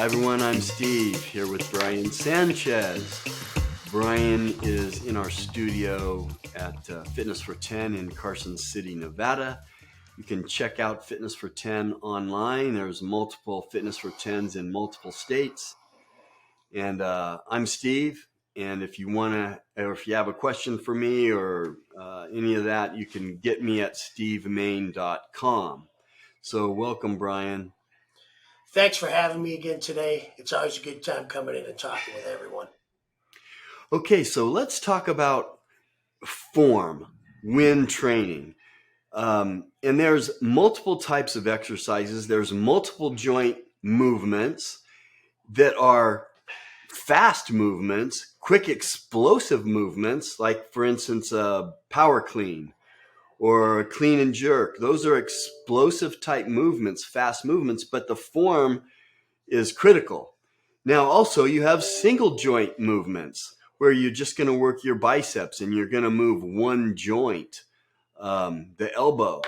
Hi everyone, I'm Steve here with Brian Sanchez. Brian is in our studio at Fitness for 10 in Carson City, Nevada. You can check out Fitness for 10 online. There's multiple Fitness for 10s in multiple states. And I'm Steve. And if you want to, or if you have a question for me or any of that, you can get me at stevemain.com. So welcome, Brian. Thanks for having me again today. It's always a good time coming in and talking with everyone. Okay, so let's talk about form when training. And there's multiple types of exercises. There's multiple joint movements that are fast movements, quick explosive movements, like for instance, a power clean or a clean and jerk. Those are explosive type movements, fast movements, but the form is critical. Now, also, you have single joint movements where you're just going to work your biceps and you're going to move one joint, the elbow,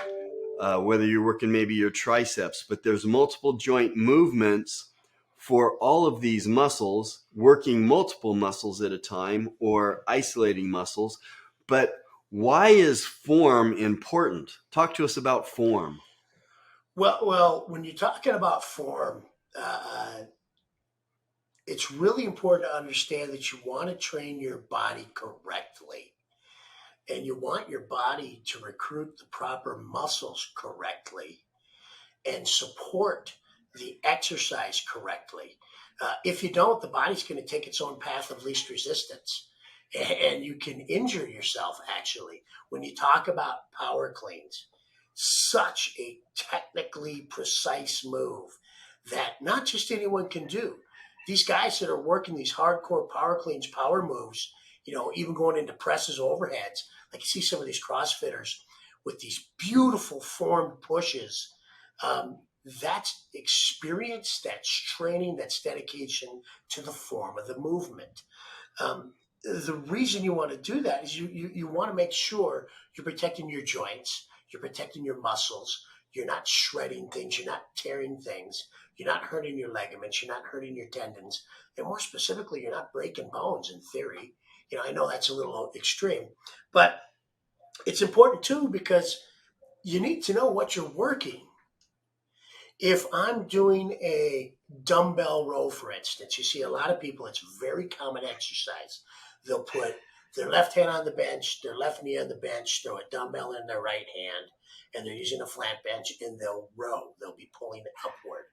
whether you're working maybe your triceps, but there's multiple joint movements for all of these muscles, working multiple muscles at a time or isolating muscles. But why is form important? Talk to us about form. Well, when you're talking about form, it's really important to understand that you want to train your body correctly, and you want your body to recruit the proper muscles correctly and support the exercise correctly. If you don't, the body's going to take its own path of least resistance, and you can injure yourself actually. When you talk about power cleans, such a technically precise move that not just anyone can do. These guys that are working these hardcore power cleans, power moves, even going into presses, overheads, like you see some of these CrossFitters with these beautiful formed pushes. That's experience, that's training, that's dedication to the form of the movement. The reason you want to do that is you want to make sure you're protecting your joints, you're protecting your muscles, you're not shredding things, you're not tearing things, you're not hurting your ligaments, you're not hurting your tendons, and more specifically, you're not breaking bones in theory. I know that's a little extreme, but it's important too because you need to know what you're working. If I'm doing a dumbbell row, for instance, you see a lot of people, it's very common exercise. They'll put their left hand on the bench, their left knee on the bench, throw a dumbbell in their right hand, and they're using a flat bench and they'll row. They'll be pulling it upward.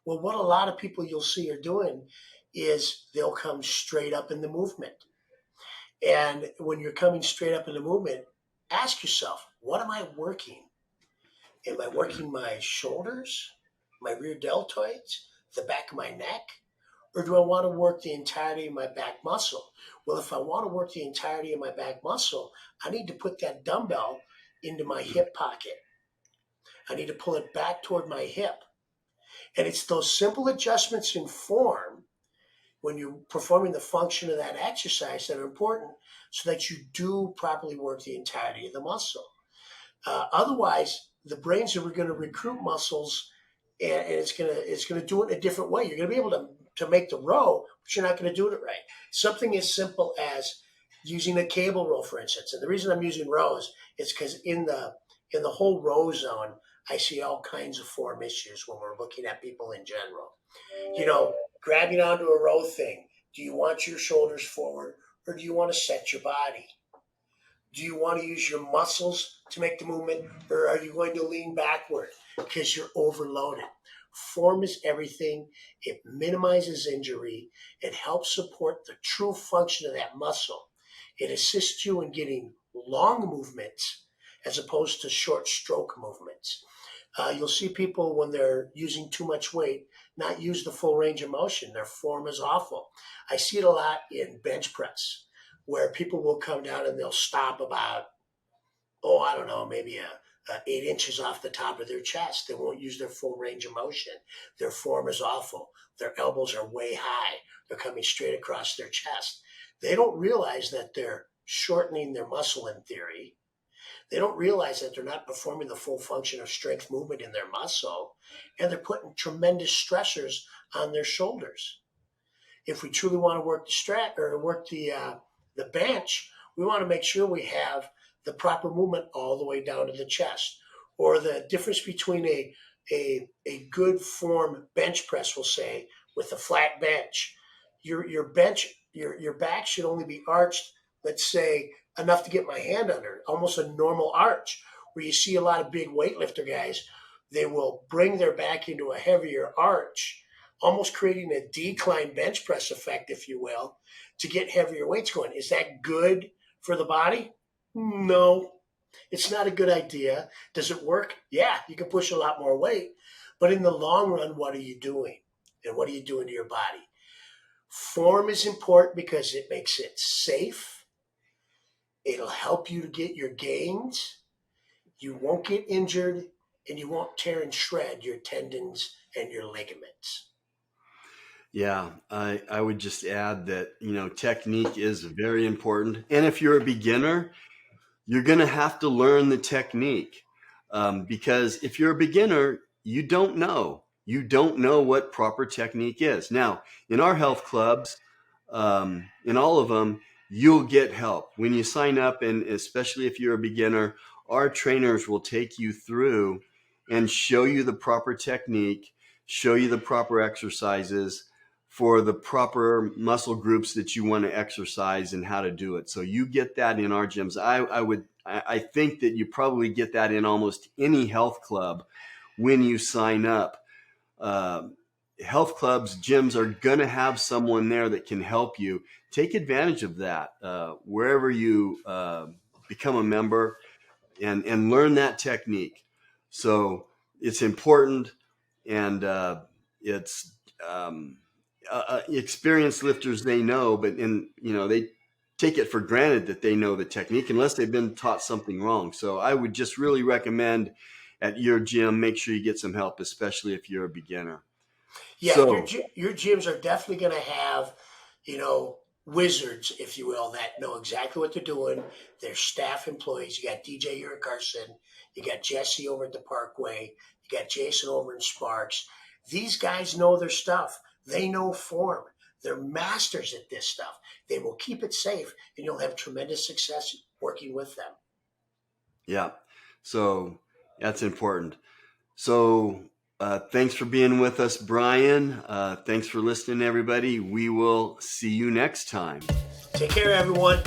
Well, what a lot of people you'll see are doing is they'll come straight up in the movement. And when you're coming straight up in the movement, ask yourself, what am I working? Am I working my shoulders, my rear deltoids, the back of my neck? Or do I want to work the entirety of my back muscle? Well, if I want to work the entirety of my back muscle, I need to put that dumbbell into my hip pocket. I need to pull it back toward my hip. And it's those simple adjustments in form when you're performing the function of that exercise that are important so that you do properly work the entirety of the muscle. Otherwise, the brain's are going to recruit muscles, and it's gonna do it in a different way. You're going to be able to make the row, but you're not going to do it right. Something as simple as using a cable row, for instance. And the reason I'm using rows is because in the whole row zone, I see all kinds of form issues when we're looking at people in general. Grabbing onto a row thing. Do you want your shoulders forward, or do you want to set your body? Do you want to use your muscles to make the movement, or are you going to lean backward because you're overloaded? Form is everything. It minimizes injury. It helps support the true function of that muscle. It assists you in getting long movements as opposed to short stroke movements. You'll see people when they're using too much weight not use the full range of motion. Their form is awful. I see it a lot in bench press where people will come down and they'll stop about, I don't know, maybe 8 inches off the top of their chest. They won't use their full range of motion. Their form is awful. Their elbows are way high. They're coming straight across their chest. They don't realize that they're shortening their muscle in theory. They don't realize that they're not performing the full function of strength movement in their muscle, and they're putting tremendous stressors on their shoulders. If we truly want to work the the bench, we want to make sure we have the proper movement all the way down to the chest. Or the difference between a good form bench press, we'll say, with a flat bench. Your back should only be arched, let's say, enough to get my hand under, almost a normal arch. Where you see a lot of big weightlifter guys, they will bring their back into a heavier arch, almost creating a decline bench press effect, if you will, to get heavier weights going. Is that good for the body? No, it's not a good idea. Does it work? Yeah, you can push a lot more weight. But in the long run, what are you doing? And what are you doing to your body? Form is important because it makes it safe. It'll help you to get your gains. You won't get injured, and you won't tear and shred your tendons and your ligaments. Yeah, I would just add that, technique is very important. And if you're a beginner, you're going to have to learn the technique, because if you're a beginner, you don't know. You don't know what proper technique is. Now, in our health clubs, in all of them, you'll get help. When you sign up, and especially if you're a beginner, our trainers will take you through and show you the proper technique, show you the proper exercises for the proper muscle groups that you want to exercise and how to do it. So you get that in our gyms. I think that you probably get that in almost any health club when you sign up. Health clubs, gyms are going to have someone there that can help you. Take advantage of that wherever you become a member, and learn that technique. So it's important, and it's experienced lifters, they know, but they take it for granted that they know the technique unless they've been taught something wrong. So I would just really recommend at your gym, make sure you get some help, especially if you're a beginner. Yeah, So your gyms are definitely going to have, wizards, if you will, that know exactly what they're doing. They're staff employees. You got DJ here at Carson. You got Jesse over at the Parkway. You got Jason over in Sparks. These guys know their stuff. They know form. They're masters at this stuff. They will keep it safe, and you'll have tremendous success working with them. yeah, so that's important. So thanks for being with us, Brian. Thanks for listening, everybody. We will see you next time. Take care, everyone.